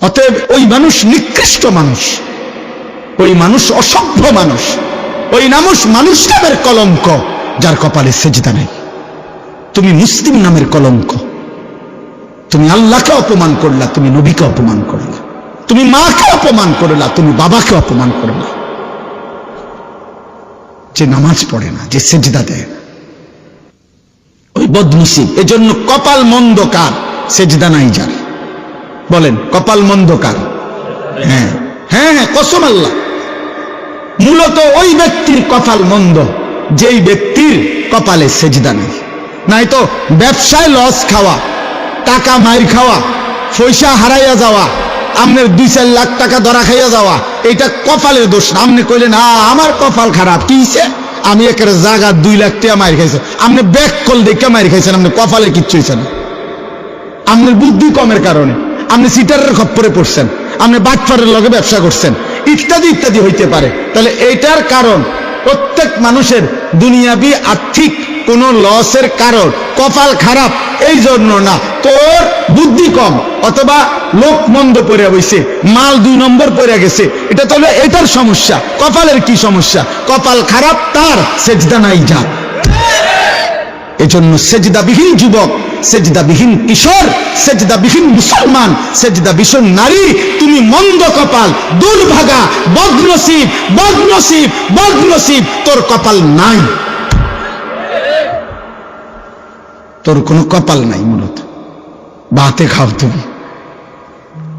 অতএব ওই মানুষ নিকৃষ্ট মানুষ, ওই মানুষ অসভ্য মানুষ, ওই মানুষ নামের কলঙ্ক যার কপালে সেজদা নেই। তুমি মুসলিম নামের কলঙ্ক, তুমি আল্লাহকে অপমান করলা, তুমি নবীকে অপমান করলা, তুমি মাকে অপমান করলা, তুমি বাবাকে অপমান করলা। যে নামাজ পড়ে না, যে সেজদা দেয় না, ওই বদনসিব। এজন্য কপাল মন্দ কার? সেজদা নাই যার। বলেন কপাল মন্দ কার? হ্যাঁ হ্যাঁ হ্যাঁ, কসম আল্লাহ। মূলত ওই ব্যক্তির কপাল মন্দ যেই ব্যক্তির কপালে সেজদা নেই। নাই তো ব্যবসায় লস খাওয়া, টাকা মাইর খাওয়া, পয়সা হারাইয়া যাওয়া, আপনার 2-4 লাখ টাকা ধরা খাইয়া যাওয়া, এটা কপালের দোষ না। আপনি কইলেন আমার কপাল খারাপ, কি হইছে? আমি একের জায়গা 2 লাখ টাকা মাইর খাইছে। আপনি ব্যাক কল দেখে মাইর খাইছেন, আপনি কপালে কিচ্ছু হইছে না। আপনার বুদ্ধি কমের কারণে, আপনি সিটারের খপ্পরে পড়ছেন, আপনি বাটপারের লগে ব্যবসা করছেন, ইত্যাদি ইত্যাদি হইতে পারে। তাহলে এইটার কারণ প্রত্যেক মানুষের দুনিয়াবি আর্থিক কোন লসের কারণ কপাল খারাপ এই জন্য না, তোর বুদ্ধি কম, অথবা লোক মন্দ পড়ে হইছে, মাল 2 নম্বর পড়ে গেছে, এটা তো হলো এটার সমস্যা। কপালের কি সমস্যা? কপাল খারাপ তার, সেজদা নাই যা। এজন্য সেজদাবিহীন যুবক, সেজদাবিহীন কিশোর, সেজদাবিহীন মুসলমান, সেজদাবিহীন নারী, তুমি মন্দ কপাল, দুর্ভাগা, বদনসিব, বদনসিব, বদনসিব। তোর কপাল নাই, তোর কোনো কপাল নাই। মূলত বাতে খাও, তুমি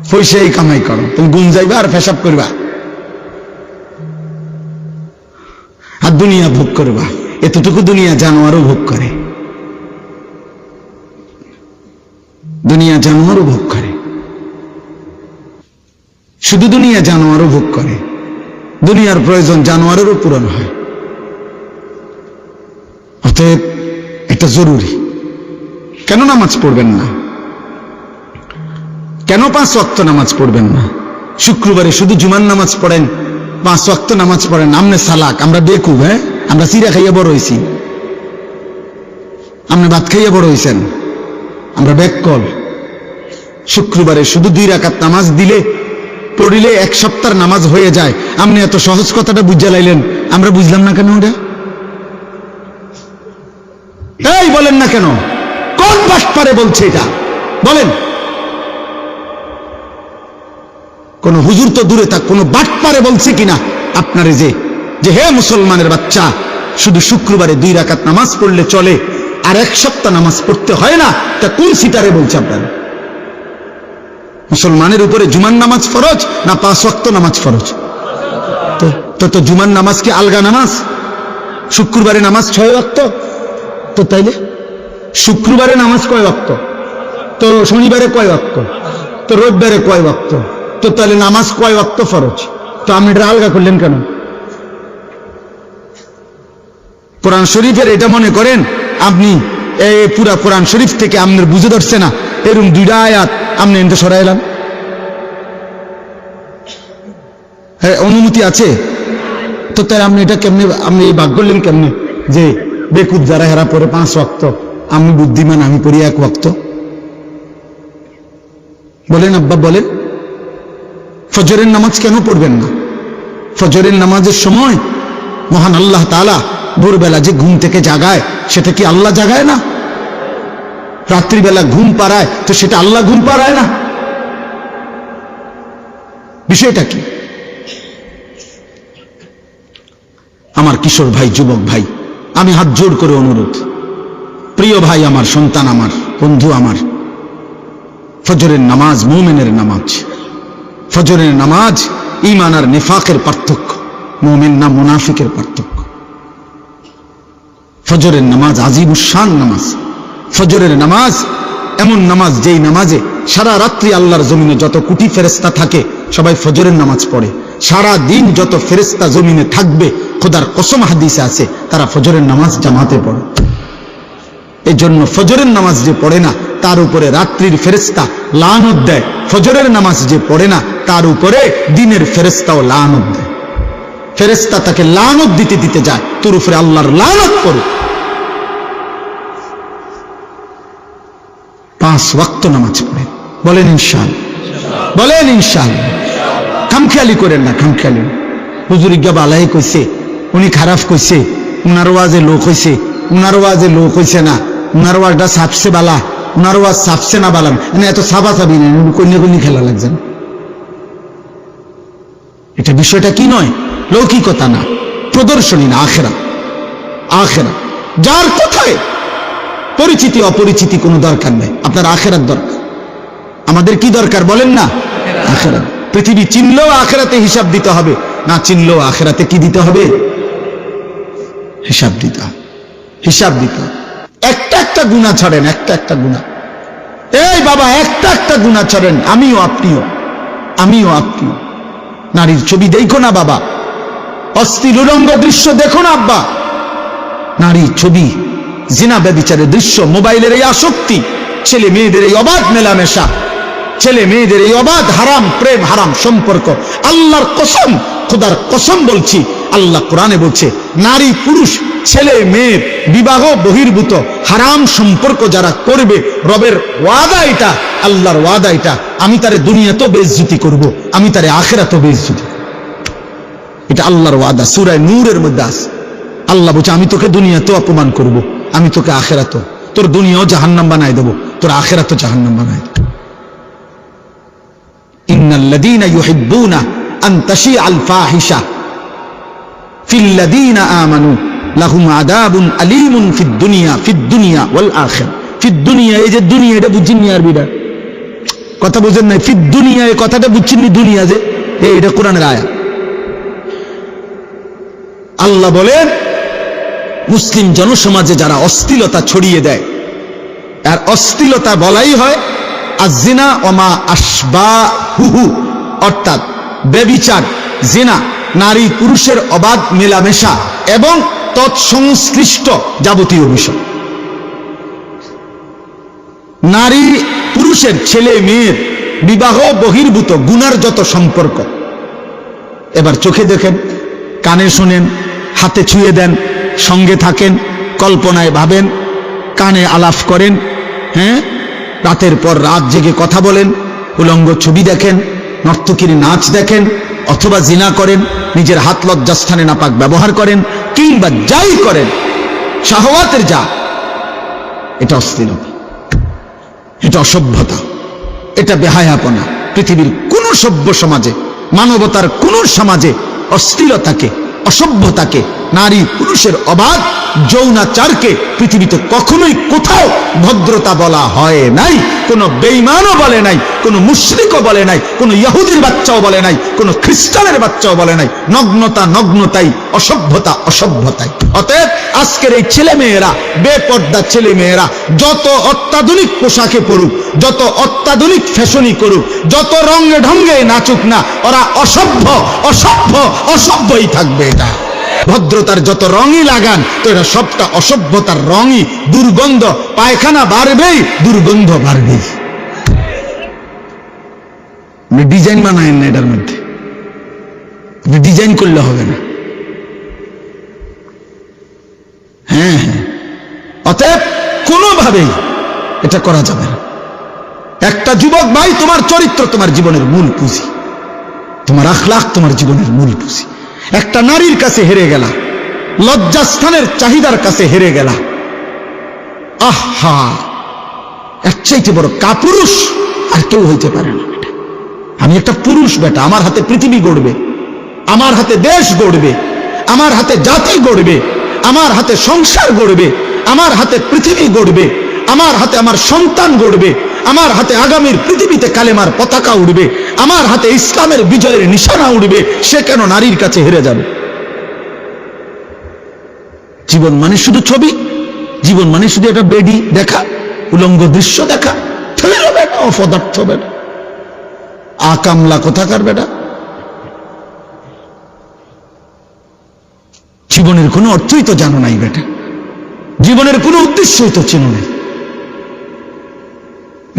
পয়সাই কামাই করো, তুমি গুণ যাইবা আর পেশাব করবা আর দুনিয়া ভোগ করবা। এতটুকু দুনিয়া জানোয়ারও ভোগ করে, দুনিয়া জানোয়ারও ভোগ করে, শুধু দুনিয়া জানোয়ারও ভোগ করে। দুনিয়ার প্রয়োজন জানোয়ারেরও পূরণ হয়। অতএব এটা জরুরি। কেন নামাজ পড়বেন না? কেন 5 ওয়াক্ত নামাজ পড়বেন না? শুক্রবারে শুধু জুমার নামাজ পড়েন, 5 ওয়াক্ত নামাজ পড়েন। আমনে সালাক, আমরা বেকুব। হ্যাঁ, আমরা চিরা খাইয়া বড় হয়েছি, আপনি ভাত খাইয়া বড় হয়েছেন, আমরা বেককল। শুক্রবারে শুধু 2 রাকাত নামাজ দিলে পড়িলে 1 সপ্তাহের নামাজ হয়ে যায়। আপনি এত সহজ কথাটা বুঝা লাইলেন, আমরা বুঝলাম না কেন? ওটা এই বলেন না কেন? কোন বাটপারে বলছে এটা? বলেন। কোন হুজুর তো দূরে থাক, কোন বাটপারে বলছে কিনা আপনারে যে হে মুসলমানের বাচ্চা, শুধু শুক্রবারে 2 রাকাত নামাজ পড়লে চলে, আর 1 সপ্তাহ নামাজ পড়তে হয় না? তা কোন সিটারে বলছে আপনারা? মুসলমানের উপরে জুমার নামাজ ফরজ না 5 ওয়াক্ত নামাজ ফরজ? তো জুমার নামাজ কি আলগা নামাজ? শুক্রবারে নামাজ 6 ওয়াক্ত। তো তাইলে শুক্রবারে নামাজ কয় ওয়াক্ত? তো শনিবারে কয় ওয়াক্ত? তো রবিবারে কয় ওয়াক্ত? তো তাহলে নামাজ কয় ওয়াক্ত ফরজ? তো আপনি এটা আলগা করলেন কেন? কোরআন শরীফের এটা মনে করেন আপনি পুরা কোরআন শরীফ থেকে আপনার বুঝে ধরছে না, এরকম 2টা আয়াত আপনি এনতে সরাইলাম। হ্যাঁ, অনুমতি আছে? তো তাই আপনি এটা কেমনে, আপনি এই ভাগ করলেন কেমনে যে বেকুব যারা হেরা পরে 5 ওয়াক্ত, আমি বুদ্ধিমান আমি পড়ি 1 ওয়াক্ত? বলেন আব্বা, বলেন। ফজরের নামাজ কেন পড়বেন না? ফজরের নামাজের সময় মহান আল্লাহ তাআলা ভোরবেলা যে ঘুম থেকে জাগায়, সেটা কি আল্লাহ জাগায় না? রাত্রিবেলা ঘুম পাড়ায়, তো সেটা আল্লাহ ঘুম পাড়ায় না? বিষয়টা কি? আমার কিশোর ভাই, যুবক ভাই, আমি হাত জোড় করে অনুরোধ, প্রিয় ভাই আমার, সন্তান আমার, বন্ধু আমার, ফজরের নামাজ মুমিনের নামাজ। ফজরের নামাজ ঈমান আর নিফাকের পার্থক্য, মুমিন না মুনাফিকের পার্থক্য। ফজরের নামাজ আজিমুশ শান নামাজ। ফজরের নামাজ এমন নামাজ যেই নামাজে সারা রাত্রি আল্লাহর জমিনে যত কোটি ফেরেশতা থাকে সবাই ফজরের নামাজ পড়ে। সারা দিন যত ফেরেশতা জমিনে থাকবে, খোদার কসম হাদিসে আছে, তারা ফজরের নামাজ জামাতে পড়ে। এই জন্য ফজরের নামাজ যে পড়ে না তার উপরে রাত্রির ফেরেশতা লানত দেয়, ফজরের নামাজ যে পড়ে না তার উপরে দিনের ফেরেশতাও লানত দেয়। ফেরেশতা তাকে লানত দিতে দিতে যায়, তোর উপরে আল্লাহর লানত পড়ে। 5 ওয়াক্ত নামাজ পড়ে, বলেন ইনশাআল্লাহ, বলেন ইনশাআল্লাহ। খামখেয়ালি করেন না, খামখেয়ালি। হুজুর ইজ্ঞা বালাই কইছে, উনি খারাপ কইছে, উনার ওয়াজে লোক হইছে, উনার ওয়াজে লোক হইছে না, উনার ওয়াজটা সাপসে বালা, উনার ওয়াজ সাপসে না বালান, এত সাবা সাবি নেই, কন্যা কন্যা খেলা লাগছেন। এটা বিষয়টা কি নয়, লৌকিকতা না, প্রদর্শনী না, আখেরা। আখেরা যার কোথায় পরিচিতি অপরিচিতি কোনো দরকার নেই, আপনার আখেরাত দরকার। আমাদের কি দরকার বলেন না? আখেরাত। পৃথিবী চিনলেও আখেরাতে হিসাব দিতে হবে, না চিনলেও আখেরাতে কি দিতে হবে? হিসাব দিতে হবে, হিসাব দিতে হবে। একটা একটা গুনাহ ছাড়েন, একটা একটা গুনাহ। এই বাবা, একটা একটা গুনাহ ছাড়েন, আমিও আপনিও, আমিও আপনিও। নারীর ছবি দেখো না বাবা, অশ্লীল উলঙ্গ দৃশ্য দেখো না আব্বা, নারীর ছবি, জিনা ব্যভিচারের দৃশ্য, মোবাইলের এই আসক্তি, ছেলে মেয়েদের এই অবাধ মেলামেশা, ছেলে মেয়েদের এই অবাধ হারাম প্রেম, হারাম সম্পর্ক। আল্লাহর কসম, খোদার কসম বলছি, আল্লাহ কোরআনে বলছে, নারী পুরুষ ছেলে মেয়ের বিবাহ বহির্ভূত হারাম সম্পর্ক যারা করবে, রবের ওয়াদা এটা, আল্লাহর ওয়াদা এটা, আমি তারে দুনিয়াতেও বেইজ্জতি করব, আমি তারে আখিরাতেও বেইজ্জতি করব। এটা আল্লাহর ওয়াদা, সূরা নূরের মধ্যে আছে। আল্লাহ বলছে, আমি তোকে দুনিয়াতেও অপমান করব, আমি তোকে আখিরাতেও, তোর দুনিয়াও জাহান্নাম বানাই দেব, তোর আখিরাতও জাহান্নাম বানাই দেব। ইন্নাল্লাযীনা ইউহিব্বুনা আন তাশিআল ফাহিশা ফিল্লাযীনা আমানু লাহুম আযাবুন আলীমুন ফিদ দুনিয়া ওয়াল আখিরা। ফিদ দুনিয়া, এই যে দুনিয়া, এটা বুঝছেন নি? আরবিটা কথা বুঝেন নাই? ফিদ দুনিয়া, এই কথাটা বুঝছেন নি? দুনিয়া যে, এটা কোরআনের আয়াত। আল্লাহ বলেন, মুসলিম জনসমাজে যারা অশ্লীলতা ছড়িয়ে দেয়, আর অশ্লীলতা বলাই হয় আযিনা ওমা আশবাহুহু, অর্থাৎ ব্যভিচার, জিনা, নারী পুরুষের অবাধ মেলামেশা এবং তৎসংশ্লিষ্ট যাবতীয় বিষয়। নারী পুরুষের, ছেলে মেয়ের বিবাহ বহির্ভূত গুনার যত সম্পর্ক, এবার চোখে দেখেন, কানে শোনেন, হাতে ছুঁয়ে দেন, সঙ্গে থাকেন, কল্পনায় ভাবেন, কানে আলাপ করেন, হ্যাঁ, রাতের পর রাত জেগে কথা বলেন, উলঙ্গ ছবি দেখেন, নর্তকীর নাচ দেখেন, অথবা জিনা করেন, নিজের হাত লজ্জাস্থানে নাপাক ব্যবহার করেন, কিংবা যাই করেন, শাহওয়াতের যা, এটা অশ্লীলতা, এটা অসভ্যতা, এটা বেহায়াপনা। পৃথিবীর কোন সভ্য সমাজে, মানবতার কোন সমাজে অশ্লীলতাকে, অসভ্যতাকে, নারী পুরুষের অবাধ যৌনাচারকে পৃথিবীতে কখনোই কোথাও ভদ্রতা বলা হয় নাই। কোনো বেঈমানও বলে নাই, কোনো মুশরিকও বলে নাই, কোনো ইহুদির বাচ্চাও বলে নাই, কোনো খ্রিস্টানের বাচ্চাও বলে নাই। নগ্নতা নগ্নতাই, অসভ্যতা অসভ্যতাই। অতএব আজকের এই ছেলে মেয়েরা, বেপর্দা ছেলে মেয়েরা যত অত্যাধুনিক পোশাকে পড়ুক, যত অত্যাধুনিক ফ্যাশনই করুক, যত রঙে ঢঙ্গে নাচুক না, ওরা অসভ্য অসভ্য অসভ্যই থাকবে। এটা ভদ্রতার যত রঙই লাগান, তো এটা সবটা অসভ্যতার রঙই। দুর্গন্ধ, পায়খানা বাড়বেই, দুর্গন্ধ বাড়বেই। ডিজাইন বানায়েন না এটার মধ্যে, ডিজাইন করলে হবে না। হ্যাঁ হ্যাঁ, অতএব কোনোভাবেই এটা করা যাবে না। একটা যুবক ভাই, তোমার চরিত্র তোমার জীবনের মূল পুঁজি, তোমার আখলাক তোমার জীবনের মূল পুঁজি। একটা নারীর কাছে হেরে গেলা, লজ্জাস্থানের চাহিদার কাছে হেরে গেলা, আহা, এর চাইতে বড় কাপুরুষ আর কেউ হইতে পারে না। আমি একটা পুরুষ বেটা, আমার হাতে পৃথিবী গড়বে, আমার হাতে দেশ গড়বে, আমার হাতে জাতি গড়বে, আমার হাতে সংসার গড়বে, আমার হাতে পৃথিবী গড়বে, আমার হাতে আমার সন্তান গড়বে, আমার হাতে আগামীর পৃথিবীতে কালেমার পতাকা উড়বে, আমার হাতে ইসলামের বিজয়ের নিশানা উড়বে। সে কেন নারীর কাছে হেরে যাবে? জীবন মানে শুধু ছবি, জীবন মানে শুধু একটা বেডি দেখা, উলঙ্গ দৃশ্য দেখা? বেটা অপদার্থ বেটা, আকামলা কোথাকার বেটা। জীবনের কোনো অর্থই তো জানো নাই বেটা, জীবনের কোনো উদ্দেশ্যই তো চেনো নাই।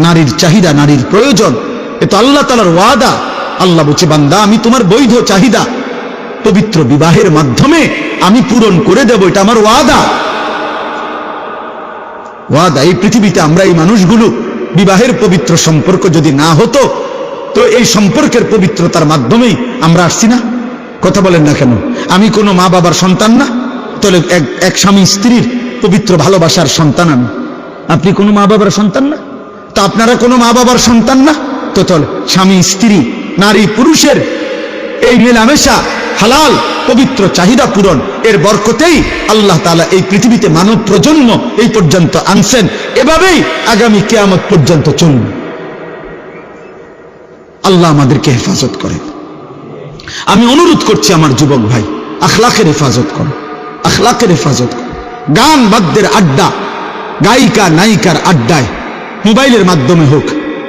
নারীর চাহিদা, নারীর প্রয়োজন, এ তো আল্লাহ তাআলার ওয়াদা। আল্লাহ বলছে, বান্দা আমি তোমার বৈধ চাহিদা পবিত্র বিবাহের মাধ্যমে আমি পূরণ করে দেব, এটা আমার ওয়াদা। ওয়াদা। এই পৃথিবীতে আমরা এই মানুষগুলো বিবাহের পবিত্র সম্পর্ক যদি না হতো, তো এই সম্পর্কের পবিত্রতার মাধ্যমেই আমরা আসছি না? কথা বলেন না কেন? আমি কোনো মা বাবার সন্তান না? তাহলে এক স্বামী স্ত্রীর পবিত্র ভালোবাসার সন্তান আমি। আপনি কোনো মা বাবার সন্তান না? তো আপনারা কোনো মা বাবার সন্তান না? তো চল স্বামী স্ত্রী নারী পুরুষের এই মেলামেশা হালাল পবিত্র চাহিদা পূরণ এর বরকতেই আল্লাহ তাআলা এই পৃথিবীতে মানব প্রজন্ম এই পর্যন্ত আনছেন। এভাবেই আগামী কিয়ামত পর্যন্ত চলবে। আল্লাহ আমাদেরকে হেফাজত করে। আমি অনুরোধ করছি আমার যুবক ভাই, আখলাকের হেফাজত করো, আখলাকের হেফাজত করো। গান বাদ্যের আড্ডা, গায়িকা নায়িকার আড্ডায়, মোবাইলের মাধ্যমে হোক,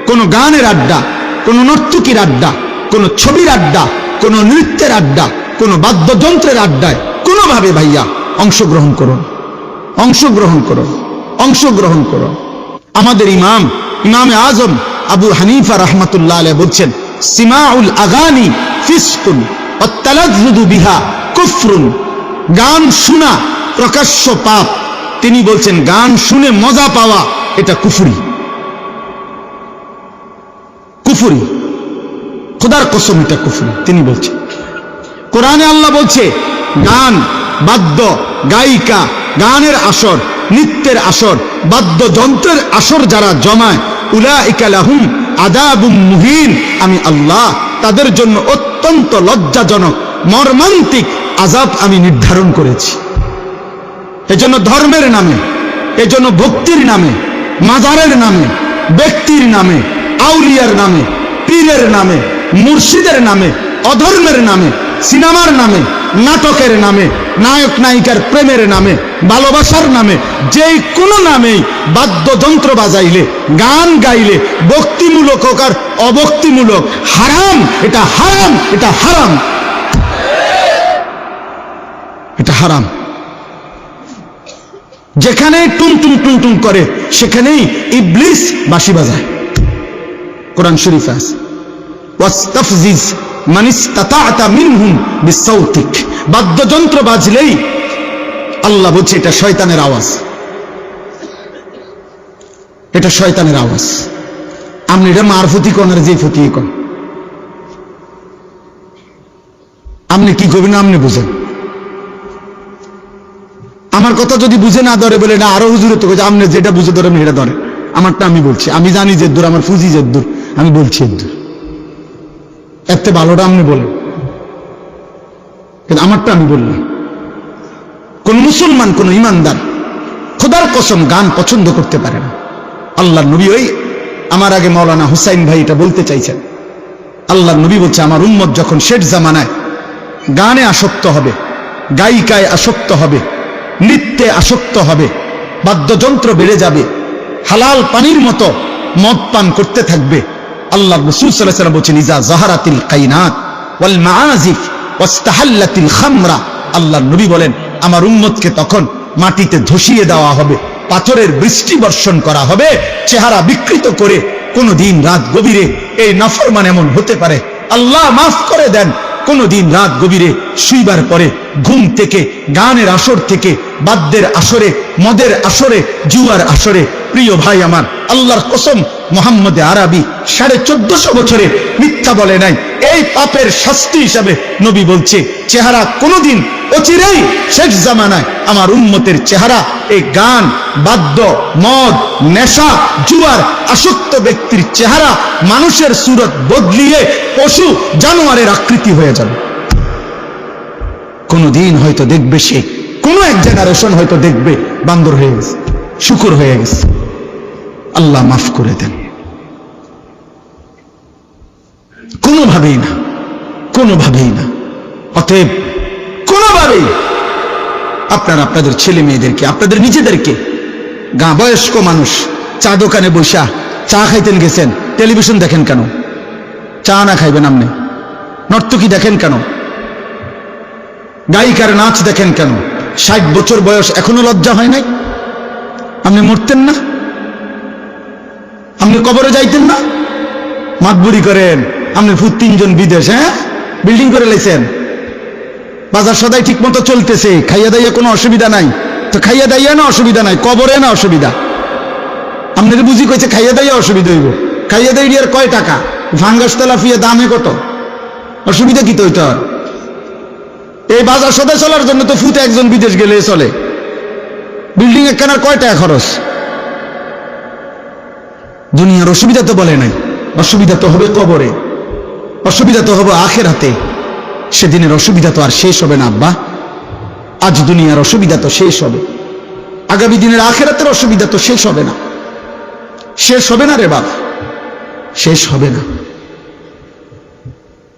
কোনো গানের আড্ডা, কোনো নর্তকীর আড্ডা, কোনো ছবির আড্ডা, কোনো নৃত্যের আড্ডা, কোনো বাদ্যযন্ত্রের আড্ডায় কোনোভাবে ভাইয়া অংশগ্রহণ করুন, অংশগ্রহণ করুন, অংশগ্রহণ করুন। আমাদের ইমামে আজম আবু হানিফা রাহমাতুল্লাহ আলাইহি বলছেন, সিমাউল আগানি ফিসকুন ওয়াত তালাজ্জুদু বিহা কুফরুন। গান শোনা প্রকাশ্য পাপ। তিনি বলছেন গান শুনে মজা পাওয়া এটা কুফরি, কুফরি, খোদার কসম এটা কুফরি। তিনি বলছেন, কোরআনে আল্লাহ বলছে গান বাদ্য গায়িকা, গানের আসর, নৃত্যের আসর, বাদ্যযন্ত্রের আসর যারা জমায়, উলাইকা লাহুম আযাবুম মুহিন, আমি আল্লাহ তাদের জন্য অত্যন্ত লজ্জাজনক মর্মান্তিক আযাব আমি নির্ধারণ করেছি। এজন্য ধর্মের নামে, এজন্য ভক্তির নামে, মাজারের নামে, ব্যক্তির নামে, আউলিয়ার নামে, পীরের নামে, মুর্শিদের নামে, অধর্মের নামে, সিনেমার নামে, নাটকের নামে, নায়ক নায়িকার প্রেমের নামে, ভালোবাসার নামে, যে কোনো নামেই বাদ্যযন্ত্র বাজাইলে, গান গাইলে, ভক্তিমূলক হোক আর অভক্তিমূলক, হারাম, এটা হারাম, এটা হারাম, এটা হারাম। যেখানে টুন টুন টুন টুন করে সেখানেই ইবলিস বাঁশি বাজায়। কোরআন শরীফ আছে, ওয়াস্তাফজিজ মান ইসতাতা'তা মিনহুম বিসাউতিক। বাদ্যযন্ত্র বাজলেই আল্লাহ বলছে এটা শয়তানের আওয়াজ, এটা শয়তানের আওয়াজ। আপনি এটা মারফতি কোন আর যে ফতি কোন, আপনি কি করবেন আপনি বুঝেন। আমার কথা যদি বুঝে না ধরে বলে না আরো হুজুরে তো আপনি যেটা বুঝে ধরে এটা ধরে। আমারটা আমি বলছি, আমি জানি যে দূর, আমার ফুজি যে দূর, আমি বলছি দূর, এতে ভালোটা আপনি বলেন, কিন্তু আমারটা আমি বললাম। কোন মুসলমান, কোন ইমানদার খোদার কসম গান পছন্দ করতে পারে না। আল্লাহ নবী, ওই আমার আগে মাওলানা হুসাইন ভাই এটা বলতে চাইছেন, আল্লাহ নবী বলছে আমার উম্মত যখন শেষ জামানায় গানে আসক্ত হবে, গায়িকায় আসক্ত হবে, নৃত্যে আসক্ত হবে, বাদ্যযন্ত্র বেড়ে যাবে, হালাল পানির মতো মদ পান করতে থাকবে। আল্লাহ রাসূল সাল্লাল্লাহু আলাইহি ওয়াসাল্লাম বলেছেন, ইজা যাহারাতিল কাইনাত ওয়াল মাআজিফ ওয়াস্তাহাল্লাতিল খামরা। আল্লাহ নবী বলেন আমার উম্মতকে তখন মাটিতে ধসিয়ে দেওয়া হবে, পাথরের বৃষ্টি বর্ষণ করা হবে, চেহারা বিকৃত করে। কোন দিন রাত গভীরে এই নাফরমান এমন হতে পারে, আল্লাহ মাফ করে দেন, কোন দিন রাত গভীরে শুইবার পরে ঘুম থেকে, গানের আসর থেকে, বাদ্যের আসরে, মদের আসরে, জুয়ার আসরে, প্রিয় ভাই আমার, আল্লাহর কসম মুহাম্মদ আরবি 1450 বছরে মিথ্যা বলে নাই। এই পাপের শাস্তি হিসাবে নবী বলছে চেহারা কোনদিন অচিরেই শেষ জামানায় আমার উম্মতের চেহারা এই গান বাদ্য মদ নেশা জুয়ার আসক্ত ব্যক্তির চেহারা মানুষের সুরত বদলিয়ে পশু জানোয়ারের আকৃতি হয়ে যাবে। কোনদিন হয়তো দেখবে সে, কোন এক জেনারেশন হয়তো দেখবে বান্দর হয়ে গেছে, শুকুর হয়ে গেছে। আল্লাহ মাফ করে দেন। কোনোভাবেই না, কোনোভাবেই না। অতএব কোনোভাবেই আপনারা আপনাদের ছেলে মেয়েদেরকে, আপনাদের নিজেদেরকে, বয়স্ক মানুষ চা দোকানে বসা চা খাইতেন গেছেন, টেলিভিশন দেখেন কেন? চা না খাইবেন আপনি? নর্তকী দেখেন কেন? গায়িকার নাচ দেখেন কেন? 60 বছর বয়স এখনো লজ্জা হয় নাই? আপনি মরতেন না? আপনি কবরে যাইতেন না? মাতবুরি করেন, আপনি 3 জন বিদেশ, হ্যাঁ বিল্ডিং করে লাইছেন, বাজার সদাই ঠিক মতো চলতেছে, খাইয়া দাইয়া কোনো অসুবিধা নাই। তো খাইয়া দাইয়া না অসুবিধা নাই, কবরে না অসুবিধা। আপনার বুঝি কইছে খাইয়া দাইয়া অসুবিধা হইব, খাইয়া দাইয়ার কয় টাকা? ফাঙ্গাস তেলাপিয়া দামে কত, অসুবিধা কি তো হইতে হয়? এই বাজার সদায় চলার জন্য তো ফুতে একজন বিদেশ গেলে চলে। বিল্ডিং একখানার কয় টাকা খরচ? দুনিয়ার অসুবিধা তো বলে নাই, অসুবিধা তো হবে কবরে, অসুবিধা তো হবে আখিরাতে। সেদিনের অসুবিধা তো আর শেষ হবে না আব্বা। আজ দুনিয়ার অসুবিধা তো শেষ হবে, আগামী দিনের আখিরাতের অসুবিধা তো শেষ হবে না। শেষ হবে না রে বাবা, শেষ হবে না।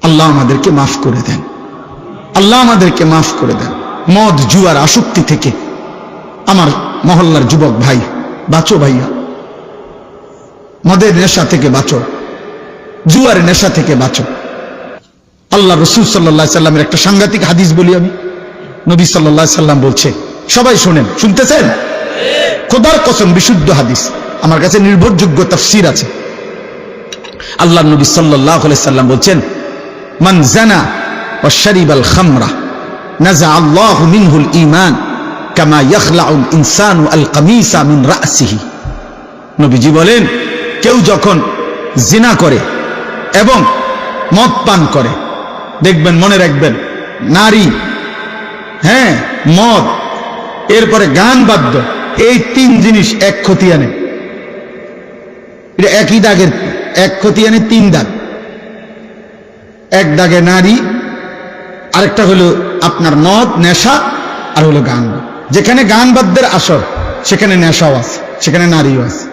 আল্লাহ আমাদেরকে মাফ করে দেন, আল্লাহ আমাদেরকে মাফ করে দেন। মদ জুয়ার আসক্তি থেকে আমার মহল্লার যুবক ভাই বাঁচো ভাইয়া, মদের নেশা থেকে বাঁচো, জুয়ার নেশা থেকে বাঁচো। আল্লাহ রসুল সাল্লাল্লাহু আলাইহি সাল্লামের একটা সাংঘাতিক হাদিস বলি আমি। নবী সাল্লাল্লাহু আলাইহি সাল্লাম বলছে, সবাই শোনেন, শুনতেছেন? খোদার কসম বিশুদ্ধ হাদিস, আমার কাছে নির্ভরযোগ্য তাফসীর আছে। আল্লাহ নবী সাল্লাল্লাহু আলাইহি সাল্লাম বলছেন, মান জানা ওয়া শারিবাল খামরা নাযা আল্লাহু মিনহুল ঈমান কামা ইয়াখলাউল ইনসানু আল কামিসা মিন রাসিহি। নবীজি বলেন, কেউ যখন জিনা করে এবং মদ পান করে, দেখবেন, মনে রাখবেন, নারী, হ্যাঁ, মদ, এরপরে গান বাদ্য, এই তিন জিনিস এক ক্ষতি আনে। এটা একই দাগের, এক ক্ষতি আনে তিন দাগ। এক দাগে নারী, আরেকটা হলো আপনার মদ নেশা, আর হলো গান। যেখানে গান বাদ্যের আসর সেখানে নেশাও আছে, সেখানে নারীও আছে।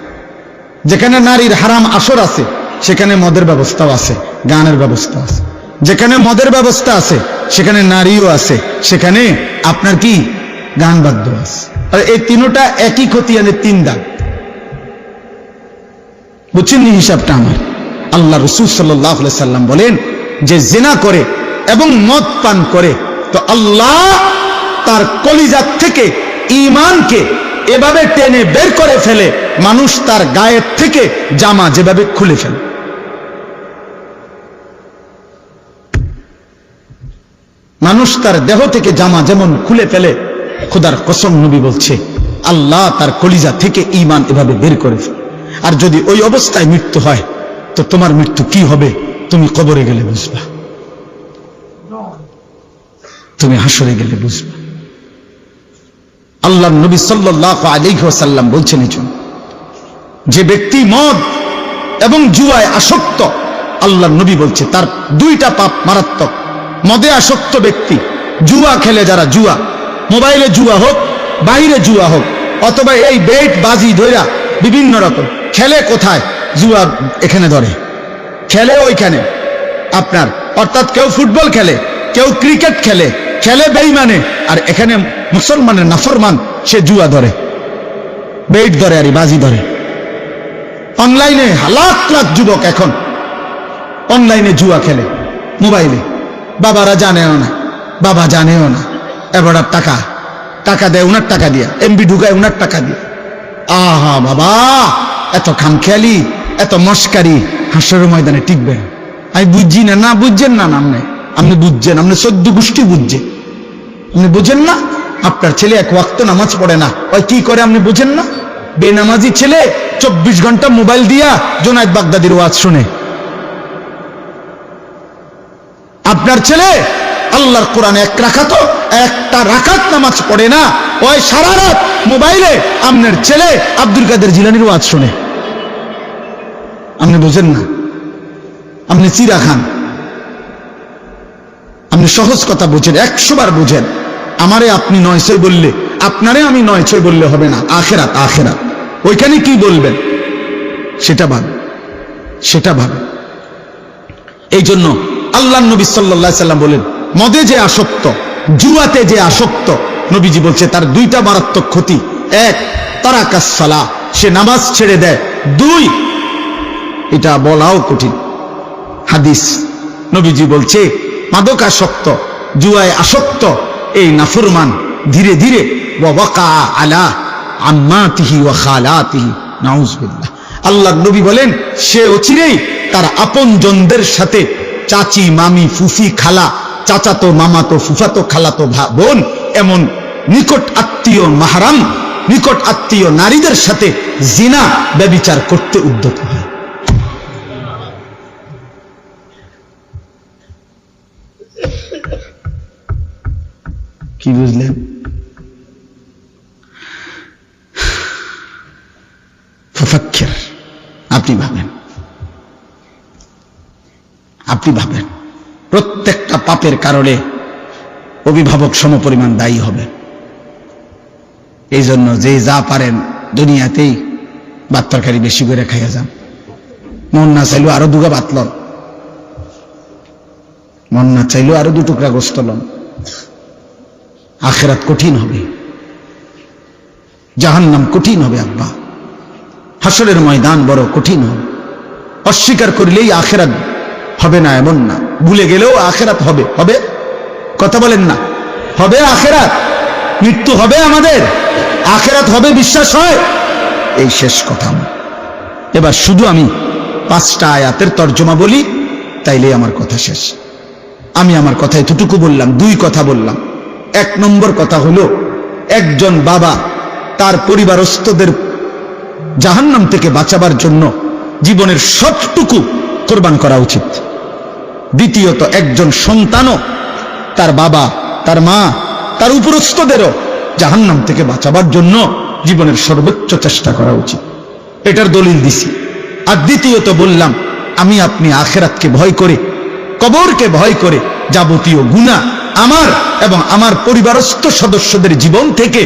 যেখানে নারীর হারাম আসর আছে সেখানে মদের ব্যবস্থাও আছে, গানের ব্যবস্থা আছে। যেখানে মদের ব্যবস্থা আছে সেখানে নারীও আছে, সেখানে আপনার কি গান বাদ্য আছে। আর এই তিনটা একই ক্ষতি আনে, তিন দাগ। বুঝছেন হিসাবটা আমার? আল্লাহ রাসূল সাল্লাল্লাহু আলাইহি সাল্লাম বলেন, যে জিনা করে এবং মদ পান করে, তো আল্লাহ তার কলিজা থেকে ঈমানকে এভাবে টেনে বের করে ফেলে, মানুষ তার গায়ের থেকে জামা যেভাবে খুলে ফেলে। মানুষ তার দেহ থেকে জামা যেমন খুলে ফেলে, খোদার কসম নবী বলছে, আল্লাহ তার কলিজা থেকে ঈমান এভাবে বের করে ফেলে। আর যদি ওই অবস্থায় মৃত্যু হয়, তো তোমার মৃত্যু কি হবে তুমি কবরে গেলে বুঝবা, তুমি হাসরে গেলে বুঝবা। আল্লাহ নবী সাল্লাল্লাহু আলাইহি ওয়াসাল্লাম বলছেন, যে ব্যক্তি মদ এবং জুয়ায় আসক্ত, আল্লাহ নবী বলছে তার দুইটা পাপ মারাত্মক। মদে আসক্ত ব্যক্তি, জুয়া খেলে যারা, জুয়া, মোবাইলে জুয়া হোক, বাইরে জুয়া হোক, অথবা এই বেট বাজি ধইরা বিভিন্ন রকম খেলে, কোথায় জুয়া এখানে ধরে, খেলে ওইখানে আপনার, অর্থাৎ কেউ ফুটবল খেলে, কেউ ক্রিকেট খেলে, খেলে বেঈমানে, আর এখানে মুসলমানের নাফরমান সে জুয়া ধরে, বেট ধরে, আর বাজি ধরে। অনলাইনে লাখ লাখ যুবক এখন অনলাইনে জুয়া খেলে, মোবাইলে। বাবারা জানেও না, বাবা জানেও না, এবার টাকা টাকা দেয়, উনার টাকা দিয়া এমবি ঢুকায়, উনার টাকা দিয়ে। আহা বাবা, এত খামখেয়ালি, এত মস্কারি হাসরের ময়দানে টিকবে। আমি বুঝছি না। না বুঝছেন না, আপনি বুঝছেন, আপনি 14 গোষ্ঠী বুঝছেন, আপনি বুঝেন না। আপনার ছেলে এক ওয়াক্ত নামাজ পড়ে না, ওই কি করে আপনি বুঝেন না? বেনামাজি ছেলে 24 ঘন্টা মোবাইল দিয়া জুনায়েদ বাগদাদির ওয়াজ শুনে। আপনার ছেলে আল্লাহর কোরআনে একটা রাকাত নামাজ পড়ে না, ওই সারা রাত মোবাইলে আপনার ছেলে আব্দুল কাদের জিলানীর ওয়াজ শুনে। আপনি বুঝেন না, আপনি চিরা খান, আপনি সহজ কথা বুঝেন, 100 বার বুঝেন। আমারে আপনি 900 বললে, আপনারে আমি 900 বললে হবে না। আখেরাত, আখেরাত ওইখানে কি বলবেন সেটা ভাবে। এই জন্য আল্লাহ নবী সাল্লাল্লাহু আলাইহি সাল্লাম বলেন, মদে যে আসক্ত, জুয়াতে যে আসক্ত, নবীজি বলছে তার দুইটা মারাত্মক ক্ষতি। 1, তারাকাস সালাহ, সে নামাজ ছেড়ে দেয়। 2, এটা বলাও কঠিন হাদিস, নবীজি বলছে মাদক আসক্ত, জুয়ায় আসক্ত এই নাফরমান ধীরে ধীরে ওয়াকা আলা আম্মাতিহি ওয়া খালাতিহি, নাউযুবিল্লাহ। আল্লাহর নবী বলেন, সে অচিরেই তার আপনজনদের সাথে, চাচি, মামি, ফুফি, খালা, চাচাতো, মামাতো, ফুফাতো, খালাতো, বোন, এমন নিকট আত্মীয় মাহরাম, নিকট আত্মীয় নারীদের সাথে জিনা ব্যভিচার করতে উদ্যত হয়। কি বুঝলেন? ফাফাক্কির, আপনি ভাবেন, প্রত্যেকটা পাপের কারণে অভিভাবক সমপরিমাণ দায়ী হবে। এই জন্য যে যা পারেন দুনিয়াতেই ভাত তরকারি বেশি করে খাইয়া যান। মন না চাইলেও আরো দুগা ভাত লন, মন না চাইলেও আরো 2 টুকরা গোস্ত লন। আখিরাত কঠিন হবে, জাহান্নাম কঠিন হবে আব্বা, হাসরের ময়দান বড় কঠিন হবে। অস্বীকার করিলেই আখিরাত হবে না এমন না, ভুলে গেলেও আখিরাত হবে। হবে কথা বলেন না? হবে আখিরাত, মৃত্যু হবে আমাদের, আখিরাত হবে, বিশ্বাস হয়? এই শেষ কথা। এবার শুধু আমি 5টা আয়াতের তর্জমা বলি, তাইলে আমার কথা শেষ। আমি আমার কথা এতটুকু বললাম, 2 কথা বললাম। 1 নম্বর কথা হলো, একজন বাবা তার পরিবারস্থদের জাহান্নাম থেকে বাঁচাবার জন্য জীবনের সবটুকু কোরবান করা উচিত। দ্বিতীয়ত, একজন সন্তানও তার বাবা, তার মা, তার উপরস্থদেরও জাহান্নাম থেকে বাঁচাবার জন্য জীবনের সর্বোচ্চ চেষ্টা করা উচিত। এটার দলিল দিছি। আর দ্বিতীয়ত বললাম, আমি আপনি আখিরাতকে ভয় করে, কবরকে ভয় করে যাবতীয় গুনাহ আমার এবং আমার পরিবারস্থ সদস্যদের জীবন থেকে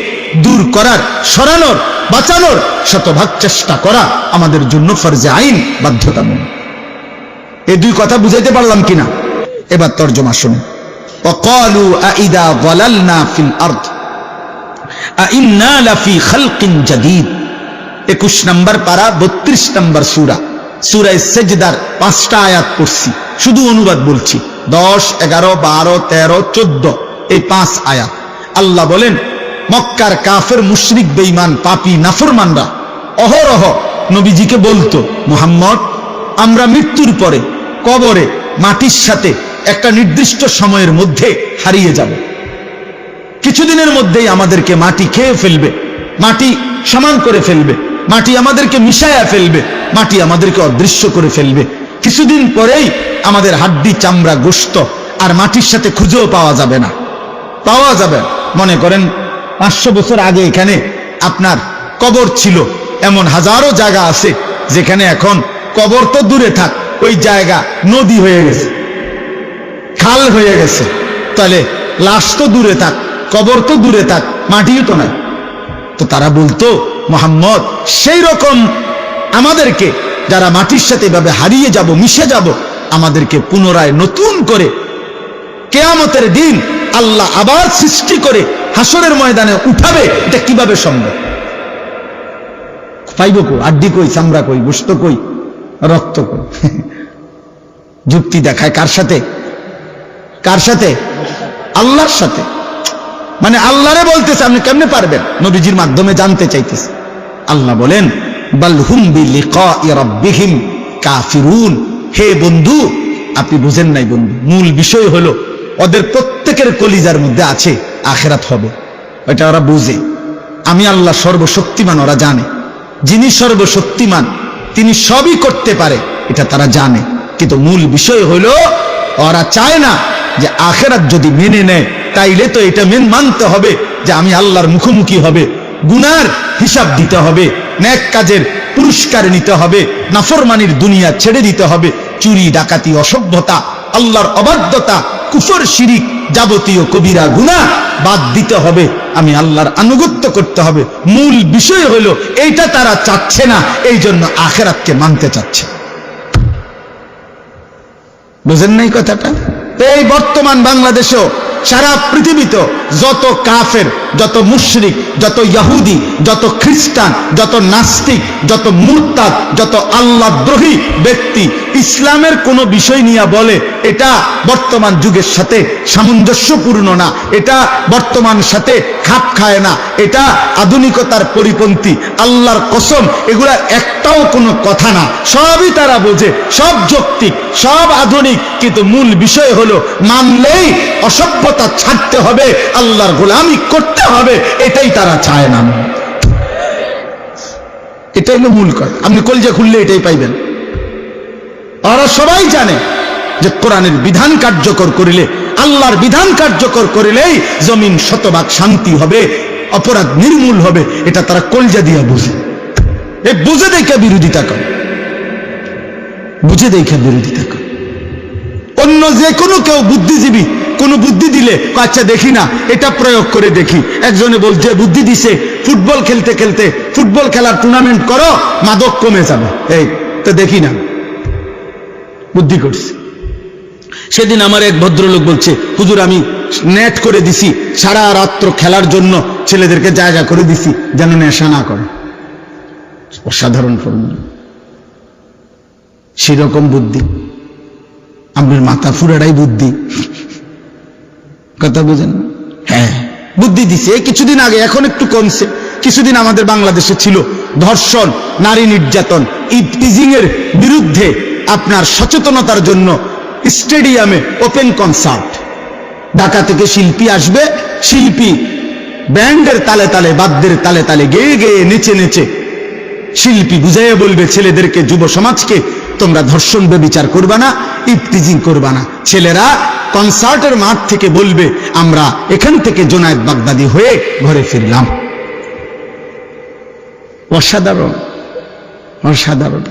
দূর করার, সরানোর, বাঁচানোর শতভাগ চেষ্টা করা আমাদের জন্য ফরজে আইন, বাধ্যতামূলক। এই 2 কথা বুঝাইতে পারলাম কিনা? এবার তর্জমা শুনুন। وقالوا أإذا ضللنا في الأرض أإنا لفي خلق جديد। 21 নম্বর পারা, 32 নম্বর সূরা, সূরা সেজদার 5টা আয়াত পড়ছি, শুধু অনুবাদ বলছি। 10, 11, 12, 13, 14 এই 5 আয়াত। আল্লাহ বলেন, মক্কার কাফের, মুশরিক, বেঈমান, পাপী, নাফরমানরা অহরহ নবীজিকে বলতো, মুহাম্মদ, আমরা মৃত্যুর পরে কবরে মাটির সাথে একটা নির্দিষ্ট সময়ের মধ্যে হারিয়ে যাব। কিছুদিনের মধ্যেই আমাদেরকে মাটি খেয়ে ফেলবে, মাটি সমান করে ফেলবে, মাটি আমাদেরকে মিশায়া ফেলবে, মাটি আমাদেরকে অদৃশ্য করে ফেলবে। কিছুদিন পরেই আমাদের হাড্ডি, চামড়া, গোশত আর মাটির সাথে খুঁজেও পাওয়া যাবে না, পাওয়া যাবে। মনে করেন 500 বছর আগে এখানে আপনার কবর ছিল, এমন হাজারো জায়গা আছে যেখানে এখন কবর তো দূরে থাক, ওই জায়গা নদী হয়ে গেছে, খাল হয়ে গেছে। তাহলে লাশ তো দূরে থাক, কবর তো দূরে থাক, মাটিও তো নাই। তো তারা বলতো, মুহাম্মদ, সেই রকম আমাদেরকে, যারা মাটির সাথে এভাবে হারিয়ে যাব, মিশে যাব, আমাদেরকে পুনরায় নতুন করে কিয়ামতের দিন আল্লাহ আবার সৃষ্টি করে হাসরের ময়দানে উঠাবে, এটা কিভাবে সম্ভব? পাইব কই? আড্ডি কই, চামড়া কই, গোশত কই, রক্ত কই? যুক্তি দেখায় কার সাথে? কার সাথে? আল্লাহর সাথে। মানে আল্লাহরে বলতেছে, আপনি কেমনে পারবেন? নবীজির মাধ্যমে জানতে চাইতেছে। আল্লাহ বলেন, বাল হুম বিলিকাই রাব্বিহিম কাফিরুন। হে বন্ধু, আপনি বুঝেন নাই বন্ধু, মূল বিষয় হলো ওদের প্রত্যেকের কলিজার মধ্যে আছে আখিরাত হবে, এটা ওরা বুঝে। আমি আল্লাহ সর্বশক্তিমান, ওরা জানে। যিনি সর্বশক্তিমান তিনি সবই করতে পারে, এটা তারা জানে। কিন্তু মূল বিষয় হলো ওরা চায় না যে আখিরাত যদি মেনে নেয়, তাইলে তো এটা মানতে হবে যে আমি আল্লাহর মুখোমুখি হবে, গুনার হিসাব দিতে হবে, নেক কাজের পুরস্কার নিতে হবে, নাফরমানির দুনিয়া ছেড়ে দিতে হবে, চুরি, ডাকাতি, অসভ্যতা, আল্লাহর অবাধ্যতা, কুফর, শিরিক, যাবতীয় কবিরা গুনাহ বাদ দিতে হবে, আমি আল্লাহর আনুগত্য করতে হবে। মূল বিষয় হলো এইটা তারা চাচ্ছে না, এই জন্য আখিরাতকে মানতে চাচ্ছে। বুঝেন নাই কথাটা? এই বর্তমান বাংলাদেশেও, সারা পৃথিবীতে যত কাফের, যত মুশরিক, যত ইহুদি, যত খ্রিস্টান, যত নাস্তিক, যত মুরতাদ, যত আল্লাহদ্রোহী ব্যক্তি ইসলামের কোনো বিষয় নিয়ে বলে এটা বর্তমান যুগের সাথে সামঞ্জস্যপূর্ণ না, এটা বর্তমান সাথে খাপ খায় না, এটা আধুনিকতার পরিপন্থী, আল্লাহর কসম এগুলা একটাও কোনো কথা না, সবই তারা বোঝে, সব যৌক্তিক, সব আধুনিক। কিন্তু মূল বিষয় হলো মানলেই অসভ্যতা ছাড়তে হবে, আল্লাহর গোলামি করতে হবে, এটাই তারা চায় না। এটাই হলো মূল কথা। আপনি কলজা খুললে এটাই পাইবেন। ওরা সবাই জানে যে কোরআনের বিধান কার্যকর করিলে আল্লাহর বিধান কার্যকর করিলেই জমিন শতভাগ শান্তি হবে, অপরাধ নির্মূল হবে। এটা তারা কলজা দিয়া বুঝে, বুঝে দেখে বিরোধিতা করে, বুঝে দেখে বিরোধিতা করে। অন্য যে কোনো কেউ বুদ্ধিজীবী কোন বুদ্ধি দিলে আচ্ছা দেখি না, এটা প্রয়োগ করে দেখি। একজনে বলছে বুদ্ধি দিছে ফুটবল খেলতে খেলতে ফুটবল খেলার টুর্নামেন্ট করো, মাদক কমে যাবে। এই তো দেখি না, বুদ্ধি করছে। সেদিন আমার এক ভদ্রলোক বলছে, হুজুর আমি নেট করে দিছি, সারা রাত্র খেলার জন্য ছেলেদেরকে জায়গা করে দিছি যেন নেশা না করে। অসাধারণ ফর্মুলা। সেরকম বুদ্ধি, আপনার মাথা ফুরাটাই বুদ্ধি, কথা বুঝেন? হ্যাঁ, বুদ্ধি দিছে কিছুদিন আগে, এখন একটু কমছে। কিছুদিন আমাদের বাংলাদেশে ছিল ধর্ষণ, নারী নির্যাতন, ইভটিজিং এর বিরুদ্ধে আপনার সচেতনতার জন্য স্টেডিয়ামে ওপেন কনসার্ট। ঢাকা থেকে শিল্পী আসবে, শিল্পী ব্যান্ডের তালে তালে, বাদ্যের তালে তালে, গেয়ে গেয়ে, নেচে নেচে শিল্পী বুঝাইয়া বলবে ছেলেদেরকে, যুব সমাজকে, তোমরা ধর্ষণ ব্যভিচার করবা না, ইভটিজিং করবা না। ছেলেরা কনসার্টের মাঠ থেকে বলবে আমরা এখান থেকে জোনায়েদ বাগদাদি হয়ে ঘরে ফিরলাম। অসাধারণ, অসাধারণ।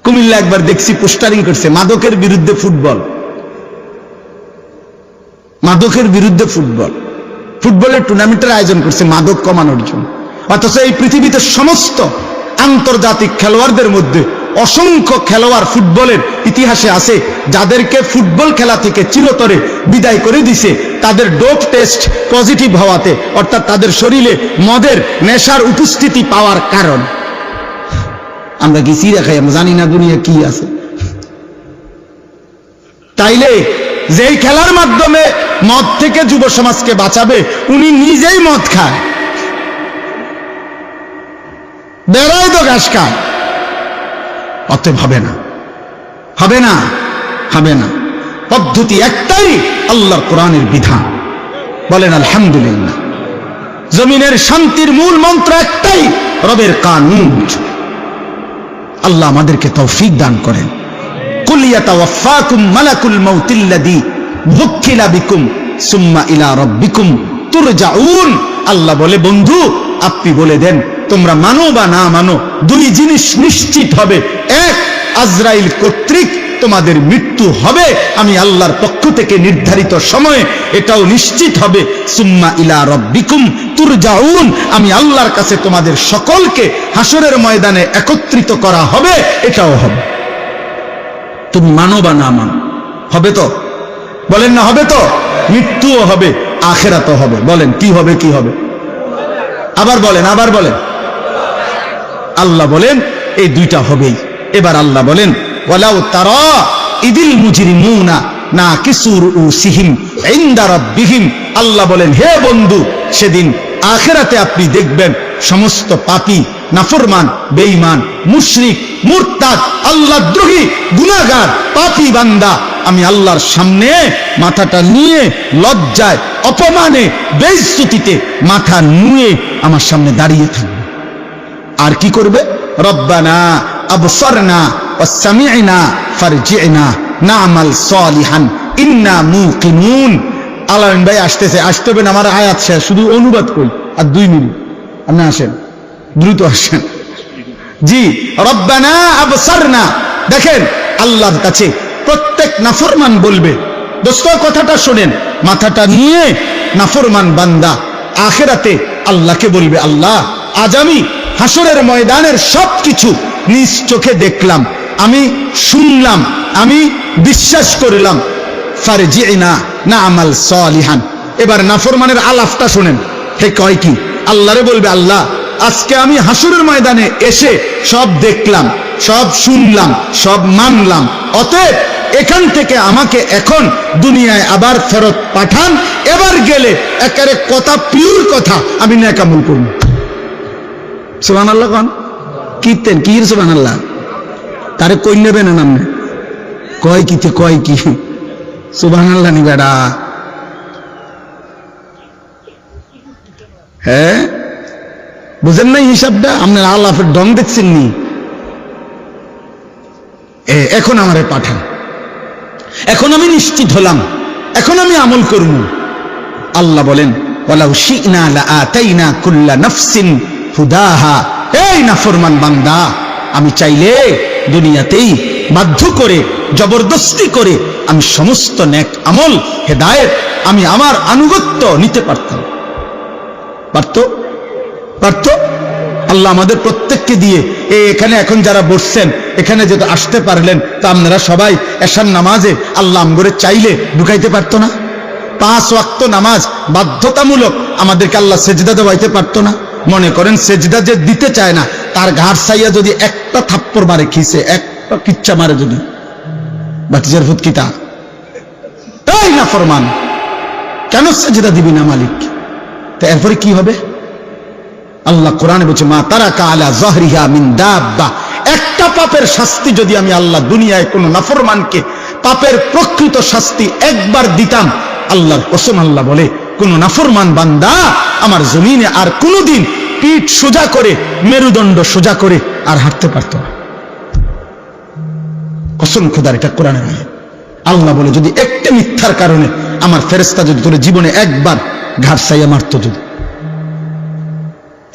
কুমিল্লা একবার দেখছি পোস্টারিং করছে মাদকের বিরুদ্ধে ফুটবল, মাদকের বিরুদ্ধে ফুটবল, ফুটবলের টুর্নামেন্টের আয়োজন করছে মাদক কমানোর জন্য। অথচ এই পৃথিবীতে সমস্ত আন্তর্জাতিক খেলোয়াড়দের মধ্যে অসংখ্য খেলোয়াড় ফুটবলের ইতিহাসে আছে যাদেরকে ফুটবল খেলা থেকে চিরতরে বিদায় করে দিছে তাদের ডোপ টেস্ট পজিটিভ হওয়াতে, অর্থাৎ তাদের শরীরে মদের নেশার উপস্থিতি পাওয়ার কারণ। আমরা কি চিড়া খাই? আমরা জানি না দুনিয়া কি আছে। তাইলে যেই খেলার মাধ্যমে মদ থেকে যুব সমাজকে বাঁচাবে, উনি নিজেই মদ খায়, বেড়ায় তো ঘাস খায়। অতএব হবে না, হবে না, হবে না। পদ্ধতি একটাই, আল্লাহর কোরআনের বিধান। বলেন আলহামদুলিল্লাহ। জমিনের শান্তির মূল মন্ত্র একটাই, রবের কানুন। আল্লাহ আমাদেরকে তৌফিক দান করেন। কুল ইয়াতাওয়াফাকুম মালাকুল মাউতিল্লাযী বুক্কিলা বিকুম সুম্মা ইলা রাব্বিকুম তুরজাউন। আল্লাহ বলে, বন্ধু আপনি বলে দেন, তোমরা মানো বা না মানো, দুই জিনিস নিশ্চিত হবে। এক, আজরাইল কর্তৃক তোমাদের মৃত্যু হবে, আমি আল্লাহর পক্ষ থেকে নির্ধারিত সময়ে, এটাও নিশ্চিত হবে। সুম্মা ইলা রাব্বিকুম তুরজাউন, আমি আল্লাহর কাছে তোমাদের সকলকে হাসরের ময়দানে একত্রিত করা হবে, এটাও হবে। তুমি মানো বা না মানো, হবে তো? বলেন না হবে তো? মৃত্যুও হবে, আখিরাতও হবে। বলেন কি হবে? কি হবে? আবার বলেন, আবার বলেন। আল্লাহ বলেন এই দুইটা হবেই। এবার আল্লাহ বলেন, ওয়ালাউ তারা ইদিল মুজরিমুনা নাকিসু রুউসিহিম ইনদা রাব্বিহিম। আল্লাহ বলেন, হে বন্ধু, সেদিন আখিরাতে আপনি দেখবেন সমস্ত পাপী, নাফরমান, বেঈমান, মুশরিক, মুরতাদ, আল্লাহদ্রোহী, গুনাহগার, পাপী বান্দা আমি আল্লাহর সামনে মাথাটা নিয়ে লজ্জায়, অপমানে, বেইজ্জতিতে মাথা নুয়ে আমার সামনে দাঁড়িয়ে থাকবে। আর কি করবে? রব্বানা আবসারনা ওয়াসমি'না ফারজি'না না'মাল সালিহান ইন্না মুকিনুন। আলামিন ভাই আসতেছে, আসতে হবে না, আমার আয়াত শেষ, শুধু অনুবাদ করি আর 2 মিনিট। আপনি আসেন, দ্রুত আসেন। জি, রব্বানা আবসারনা। দেখেন আল্লাহর কাছে প্রত্যেক নাফরমান বলবে, দোস্ত কথাটা শোনেন, মাথাটা নিয়ে নাফরমান বান্দা আখিরাতে আল্লাহকে বলবে, আল্লাহ আজ আমি হাসরের ময়দানের সবকিছু নিজ চোখে দেখলাম, আমি শুনলাম, আমি বিশ্বাস করলাম। ফারজি'না না'মাল সালিহান। এবার নাফরমানের আলাফটা শোনেন, হে কয় কি? আল্লাহরে বলবে, আল্লাহ আজকে আমি হাসরের ময়দানে এসে সব দেখলাম, সব শুনলাম, সব মানলাম, অতএব এখান থেকে আমাকে এখন দুনিয়ায় আবার ফেরত পাঠান। এবার গেলে একেবারে কথা, পিওর কথা, আমি নেকামল করব। সুবহানাল্লাহ। কোন কীর্তেন কি? সুবহানাল্লাহ। তারে কই নেবেন না নামে কয় কিতে, কয় কি? সুবহানাল্লাহ নি বেড়া। হ্যাঁ, বুঝেন নাই হিসাবটা? আপনার আল্লাহের ঢং দেখছেন নি? এখন আমারে পাঠান। এখন আমি নিশ্চিত হলাম এখন আমি আমল করব। আল্লাহ বলেন ওয়ালাউ শি'না লাআতাইনা কুল্লা নাফসিন হুদাহা। এই নাফরমান বান্দা, আমি চাইলে দুনিয়াতেই বাধ্য করে জবরদস্তি করে আমি সমস্ত নেক আমল হেদায়েত আমি আমার আনুগত্য নিতে পারতাম। পারত? আল্লাহ আমাদের প্রত্যেককে দিয়ে এখানে এখন যারা বসছেন এখানে যেটা আসতে পারলেন, তা আপনারা সবাই এশার নামাজে আল্লাহ আমগরে চাইলে ঢুকাইতে পারতো না? 5 ওয়াক্ত নামাজ বাধ্যতামূলক আমাদেরকে আল্লাহ সেজদা দেওয়াইতে পারতো না? মনে করেন সেজদা যে দিতে চায় না, তার ঘাড় ছাইয়া যদি একটা থাপ্পড় মারে, খিসে একটা কিচ্ছা মারে, যদি বাতিজার ফুট কিতা, এই না ফরমান, কেন সেজদা দিবি না মালিক? তো এরপরে কি হবে? আল্লাহ কোরআনে বলছে মা তারাকা আলা যাহরিহা মিন দাব্বা। একটা পাপের শাস্তি যদি আমি আল্লাহ দুনিয়ায় কোন নাফরমানকে পাপের প্রকৃত শাস্তি একবার দিতাম, আল্লাহর কসম আল্লাহ বলে কোন নাফরমান বান্দা আমার জমিনে আর কোনদিন পিঠ সোজা করে মেরুদণ্ড সোজা করে আর হাঁটতে পারত না। কসম খোদার, এটা কোরআনের আয়াত। আল্লাহ বলে যদি একটা মিথ্যার কারণে আমার ফেরেশতা যদি তোর জীবনে একবার ঘাট ছাইয়া মারত যদি,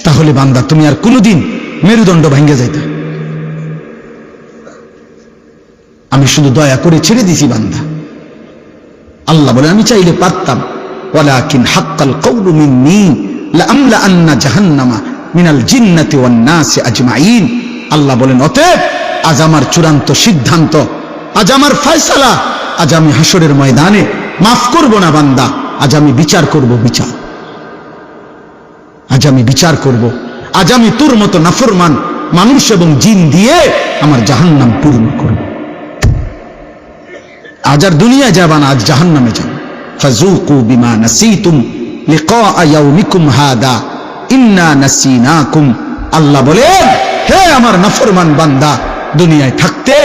তাহলে বান্দা তুমি আর কোনদিন মেরুদণ্ড ভেঙে যাইতে। আমি শুধু দয়া করে ছেড়ে দিছি বান্দা। আল্লাহ বলে আমি চাইলে পারতাম, ওয়ালাকিন হাক্কাল কওলু মিন্নী লাআমলা আন্না জাহান্নামা মিনাল জিন্নাতি ওয়ান নাসি আজমাইন। আল্লাহ বলেন অতএব আজ আমার চূড়ান্ত সিদ্ধান্ত, আজ আমার ফয়সালা, আজ আমি হাসরের ময়দানে মাফ করব না বান্দা, আজ আমি বিচার করব। আজ আমি বিচার করব, আজ আমি তোর মতো নাফরমান মানুষ এবং জিন দিয়ে আমার জাহান্নাম পূর্ণ করব। আজ আর দুনিয়া যাবা না, আজ জাহান্নামে যাবে। ফাযুকু বিমা নাসিতুম লিকা ইয়াউমিকুম হাদা ইন্না নাসিনাকুম। আল্লাহ বলেন হে আমার নাফরমান বান্দা, দুনিয়ায় থাকতে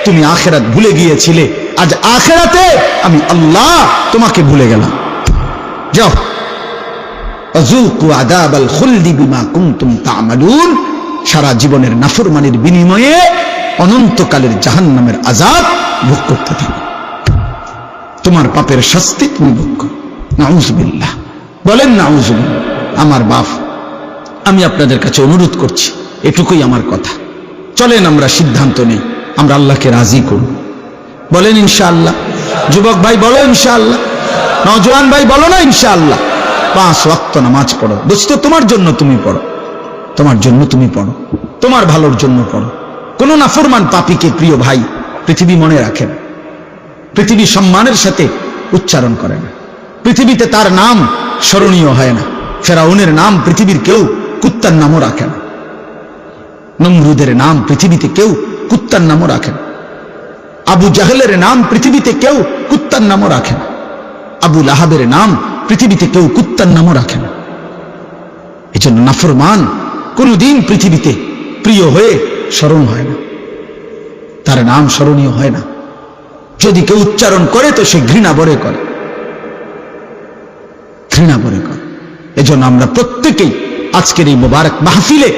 তুমি আখিরাত ভুলে গিয়েছিলে, আজ আখিরাতে আমি আল্লাহ তোমাকে ভুলে গেলাম। যাও, ফাযুকু আযাবাল খুলদি বিমা কুনতুম তা'মালুন। সারা জীবনের নাফরমানির বিনিময়ে অনন্তকালের জাহান্নামের আযাব ভোগ করতে থাকো। তোমার পাপের শাস্তি তুমি ভোগ করো। নাউযুবিল্লাহ, বলেন নাউযুবিল্লাহ। আমার বাপ, আমি আপনাদের কাছে অনুরোধ করছি, এটুকুই আমার কথা। চলেন আমরা সিদ্ধান্ত নেই, আমরা আল্লাহকে রাজি করব। বলেন ইনশাআল্লাহ। যুবক ভাই বলো ইনশাআল্লাহ, নওজোয়ান ভাই বলো না ইনশাআল্লাহ। 5 ওয়াক্ত নামাজ পড়ো। দোস্ত, তোমার জন্য তুমি পড়ো, তোমার জন্য তুমি পড়ো, তোমার ভালোর জন্য পড়ো। কোন নাফরমান পাপীকে প্রিয় ভাই পৃথিবী মনে রাখে না, পৃথিবী সম্মানের সাথে উচ্চারণ করে না, পৃথিবীতে তার নাম স্মরণীয় হয় না। ফেরাউনের নাম পৃথিবীর কেউ কুত্তার নামও রাখে না, নমরুদের নাম পৃথিবীতে কেউ কুত্তার নামও রাখে না, আবু জাহেলের নাম পৃথিবীতে কেউ কুত্তার নামও রাখে না, আবু লাহাবের নাম পৃথিবীতে কেউ কুত্তার নামও রাখে না। এজন্য নাফরমান কোনদিন পৃথিবীতে প্রিয় হয়ে স্মরণ হয় না, তার নাম স্মরণীয় হয় না। যদি কেউ উচ্চারণ করে তো সে ঘৃণা ভরে করে, ঘৃণা ভরে করে। এজন্য আমরা প্রত্যেকেই আজকের এই মোবারক মাহফিলে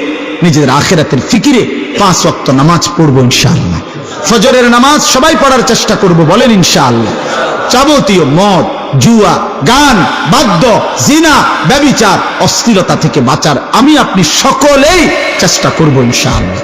নিজেদের আখিরাতের ফিকিরে 5 ওয়াক্ত নামাজ পড়বো ইনশাআল্লাহ। ফজরের নামাজ সবাই পড়ার চেষ্টা করব, বলেন ইনশাআল্লাহ। যাবতীয় মদ, জুয়া, গান, বাদ্য, জিনা, ব্যভিচার, অশ্লীলতা থেকে বাঁচার আমি আপনি সকলেই চেষ্টা করব ইনশাআল্লাহ।